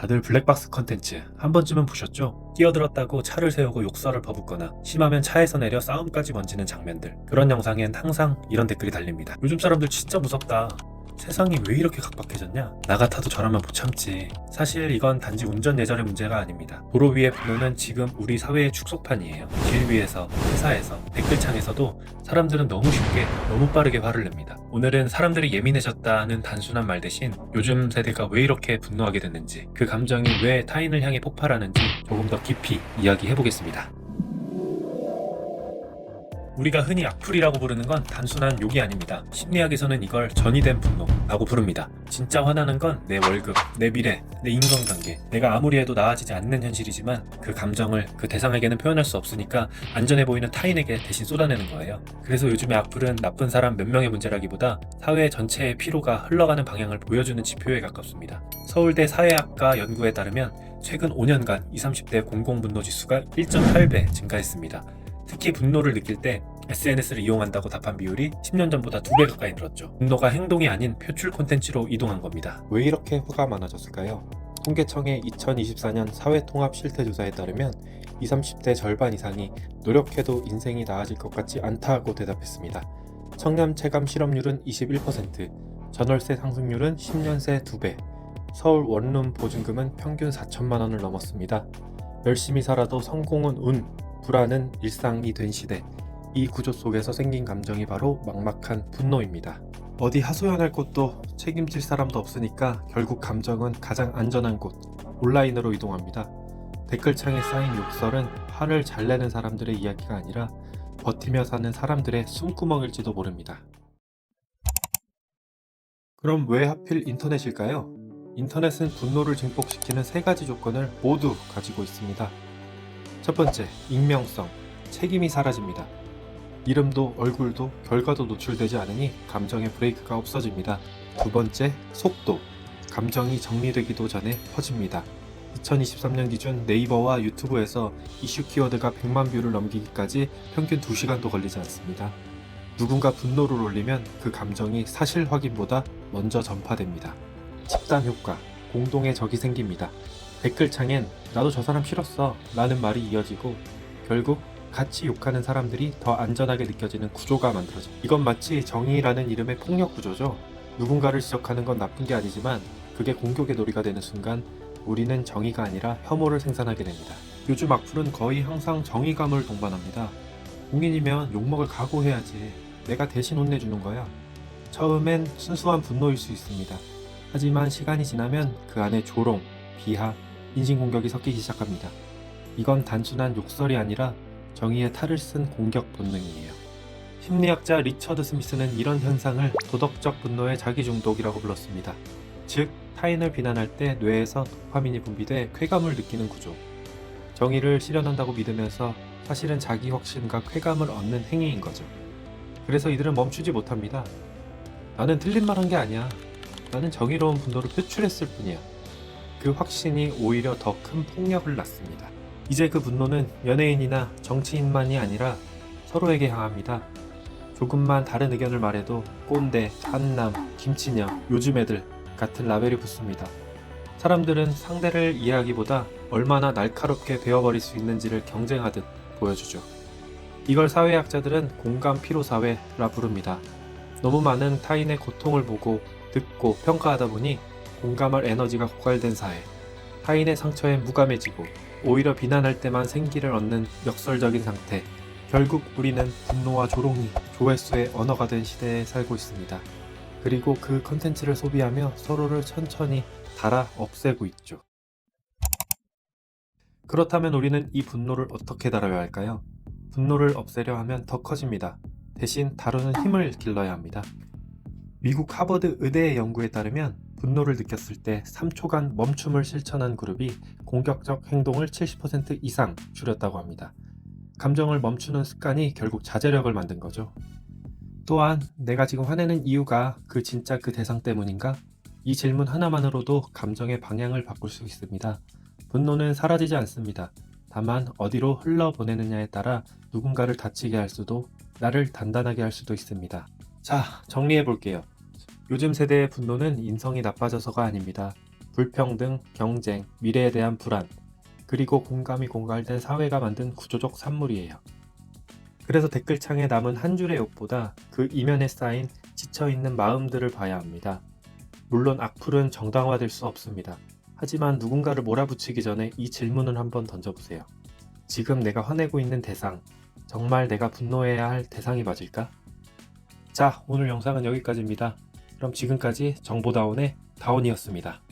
다들 블랙박스 컨텐츠 한 번쯤은 보셨죠? 끼어들었다고 차를 세우고 욕설을 퍼붓거나 심하면 차에서 내려 싸움까지 번지는 장면들. 그런 영상엔 항상 이런 댓글이 달립니다. 요즘 사람들 진짜 무섭다. 세상이 왜 이렇게 각박해졌냐? 나 같아도 저라면 못 참지. 사실 이건 단지 운전 예절의 문제가 아닙니다. 도로 위의 분노는 지금 우리 사회의 축소판이에요. 길 위에서, 회사에서, 댓글창에서도 사람들은 너무 쉽게, 너무 빠르게 화를 냅니다. 오늘은 사람들이 예민해졌다는 단순한 말 대신 요즘 세대가 왜 이렇게 분노하게 됐는지, 그 감정이 왜 타인을 향해 폭발하는지 조금 더 깊이 이야기해보겠습니다. 우리가 흔히 악플이라고 부르는 건 단순한 욕이 아닙니다. 심리학에서는 이걸 전이된 분노라고 부릅니다. 진짜 화나는 건 내 월급, 내 미래, 내 인간관계, 내가 아무리 해도 나아지지 않는 현실이지만 그 감정을 그 대상에게는 표현할 수 없으니까 안전해 보이는 타인에게 대신 쏟아내는 거예요. 그래서 요즘의 악플은 나쁜 사람 몇 명의 문제라기보다 사회 전체의 피로가 흘러가는 방향을 보여주는 지표에 가깝습니다. 서울대 사회학과 연구에 따르면 최근 5년간 20, 30대 공공분노 지수가 1.8배 증가했습니다. 특히 분노를 느낄 때 SNS를 이용한다고 답한 비율이 10년 전보다 2배 가까이 늘었죠. 분노가 행동이 아닌 표출 콘텐츠로 이동한 겁니다. 왜 이렇게 화가 많아졌을까요? 통계청의 2024년 사회통합실태조사에 따르면 20, 30대 절반 이상이 노력해도 인생이 나아질 것 같지 않다고 대답했습니다. 청렴 체감 실업률은 21%, 전월세 상승률은 10년 새 2배, 서울 원룸 보증금은 평균 4천만 원을 넘었습니다. 열심히 살아도 성공은 운, 불안은 일상이 된 시대. 이 구조 속에서 생긴 감정이 바로 막막한 분노입니다. 어디 하소연할 곳도 책임질 사람도 없으니까 결국 감정은 가장 안전한 곳, 온라인으로 이동합니다. 댓글창에 쌓인 욕설은 화를 잘 내는 사람들의 이야기가 아니라 버티며 사는 사람들의 숨구멍일지도 모릅니다. 그럼 왜 하필 인터넷일까요? 인터넷은 분노를 증폭시키는 3가지 조건을 모두 가지고 있습니다. 첫 번째, 익명성, 책임이 사라집니다. 이름도 얼굴도 결과도 노출되지 않으니 감정의 브레이크가 없어집니다. 두 번째, 속도, 감정이 정리되기도 전에 퍼집니다. 2023년 기준 네이버와 유튜브에서 이슈 키워드가 100만 뷰를 넘기기까지 평균 2시간도 걸리지 않습니다. 누군가 분노를 올리면 그 감정이 사실 확인보다 먼저 전파됩니다. 집단 효과, 공동의 적이 생깁니다. 댓글창엔 나도 저 사람 싫었어 라는 말이 이어지고 결국 같이 욕하는 사람들이 더 안전하게 느껴지는 구조가 만들어집니다. 이건 마치 정의라는 이름의 폭력 구조죠. 누군가를 지적하는 건 나쁜 게 아니지만 그게 공격의 놀이가 되는 순간 우리는 정의가 아니라 혐오를 생산하게 됩니다. 요즘 악플은 거의 항상 정의감을 동반합니다. 공인이면 욕먹을 각오해야지. 내가 대신 혼내주는 거야. 처음엔 순수한 분노일 수 있습니다. 하지만 시간이 지나면 그 안에 조롱, 비하, 인신공격이 섞이기 시작합니다. 이건 단순한 욕설이 아니라 정의의 탈을 쓴 공격 본능이에요. 심리학자 리처드 스미스는 이런 현상을 도덕적 분노의 자기중독이라고 불렀습니다. 즉, 타인을 비난할 때 뇌에서 도파민이 분비돼 쾌감을 느끼는 구조. 정의를 실현한다고 믿으면서 사실은 자기 확신과 쾌감을 얻는 행위인 거죠. 그래서 이들은 멈추지 못합니다. 나는 틀린 말 한 게 아니야. 나는 정의로운 분노를 표출했을 뿐이야. 그 확신이 오히려 더 큰 폭력을 낳습니다. 이제 그 분노는 연예인이나 정치인만이 아니라 서로에게 향합니다. 조금만 다른 의견을 말해도 꼰대, 한남, 김치녀, 요즘 애들 같은 라벨이 붙습니다. 사람들은 상대를 이해하기보다 얼마나 날카롭게 베어버릴 수 있는지를 경쟁하듯 보여주죠. 이걸 사회학자들은 공감 피로사회라 부릅니다. 너무 많은 타인의 고통을 보고 듣고 평가하다 보니 공감할 에너지가 고갈된 사회, 타인의 상처에 무감해지고 오히려 비난할 때만 생기를 얻는 역설적인 상태. 결국 우리는 분노와 조롱이 조회수의 언어가 된 시대에 살고 있습니다. 그리고 그 컨텐츠를 소비하며 서로를 천천히 달아 없애고 있죠. 그렇다면 우리는 이 분노를 어떻게 다뤄야 할까요? 분노를 없애려 하면 더 커집니다. 대신 다루는 힘을 길러야 합니다. 미국 하버드 의대의 연구에 따르면 분노를 느꼈을 때 3초간 멈춤을 실천한 그룹이 공격적 행동을 70% 이상 줄였다고 합니다. 감정을 멈추는 습관이 결국 자제력을 만든 거죠. 또한 내가 지금 화내는 이유가 진짜 그 대상 때문인가? 이 질문 하나만으로도 감정의 방향을 바꿀 수 있습니다. 분노는 사라지지 않습니다. 다만 어디로 흘러보내느냐에 따라 누군가를 다치게 할 수도 나를 단단하게 할 수도 있습니다. 자, 정리해 볼게요. 요즘 세대의 분노는 인성이 나빠져서가 아닙니다. 불평등, 경쟁, 미래에 대한 불안, 그리고 공감이 공갈된 사회가 만든 구조적 산물이에요. 그래서 댓글창에 남은 한 줄의 욕보다 그 이면에 쌓인 지쳐있는 마음들을 봐야 합니다. 물론 악플은 정당화될 수 없습니다. 하지만 누군가를 몰아붙이기 전에 이 질문을 한번 던져보세요. 지금 내가 화내고 있는 대상, 정말 내가 분노해야 할 대상이 맞을까? 자, 오늘 영상은 여기까지입니다. 그럼 지금까지 정보다운의 다운이었습니다.